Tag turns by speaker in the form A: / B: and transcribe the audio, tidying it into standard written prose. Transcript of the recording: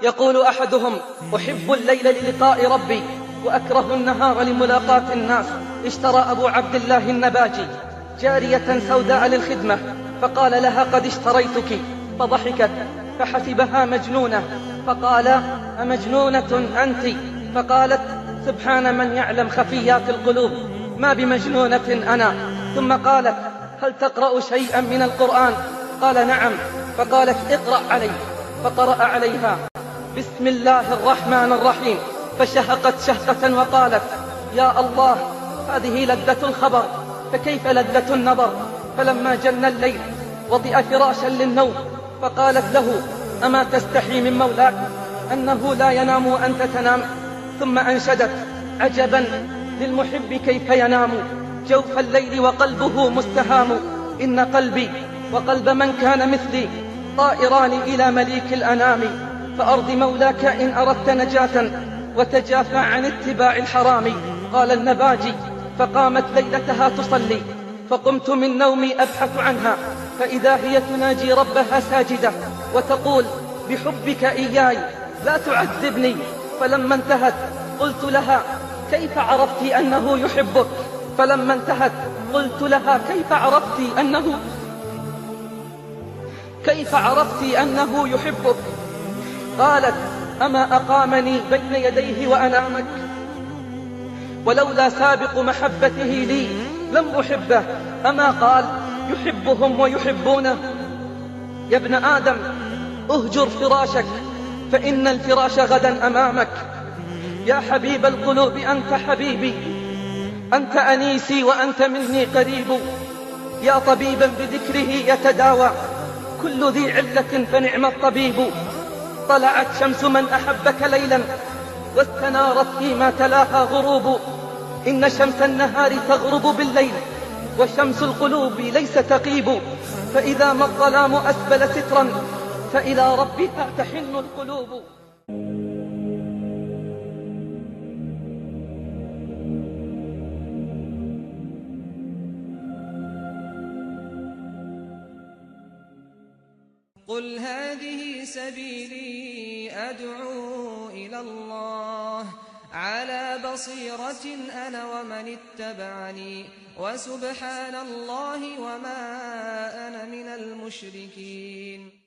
A: يقول أحدهم: أحب الليل للقاء ربي وأكره النهار لملاقاة الناس. اشترى أبو عبد الله النباجي جارية سوداء للخدمة، فقال لها: قد اشتريتك. فضحكت فحسبها مجنونة، فقال: أمجنونة أنت؟ فقالت: سبحان من يعلم خفيات القلوب، ما بمجنونة أنا. ثم قالت: هل تقرأ شيئا من القرآن؟ قال: نعم. فقالت: اقرأ علي. فقرأ عليها: بسم الله الرحمن الرحيم. فشهقت شهقة وقالت: يا الله، هذه لذة الخبر، فكيف لذة النظر؟ فلما جن الليل وضئ فراشا للنوم، فقالت له: أما تستحي من مولاك أنه لا ينام وأنت تنام؟ ثم أنشدت: عجبا للمحب كيف ينام جوف الليل وقلبه مستهام. إن قلبي وقلب من كان مثلي طائران إلى مليك الأنام. فأرض مولاك إن أردت نجاة وتجافى عن اتباع الحرام. قال النباجي: فقامت ليلتها تصلي، فقمت من نومي أبحث عنها، فإذا هي تناجي ربها ساجدة وتقول: بحبك إياي لا تعذبني. فلما انتهت قلت لها: كيف عرفت أنه يحبك؟ فلما انتهت قلت لها: كيف عرفت أنه يحبك؟ قالت: أما أقامني بين يديه وأنامك، ولولا سابق محبته لي لم أحبه. أما قال: يحبهم ويحبونه؟ يا ابن آدم، أهجر فراشك فإن الفراش غدا أمامك. يا حبيب القلوب أنت حبيبي، أنت أنيسي وأنت مني قريب. يا طبيبا بذكره يتداوى كل ذي علة فنعم الطبيب. طلعت شمس من أحبك ليلا واستنارت فيما تلاها غروب. إن شمس النهار تغرب بالليل وشمس القلوب ليس تغيب. فإذا ما الظلام أسبل سترا فإلى ربها تحن القلوب.
B: قل هذه سبيلي أدعو إلى الله على بصيرة أنا ومن اتبعني وسبحان الله وما أنا من المشركين.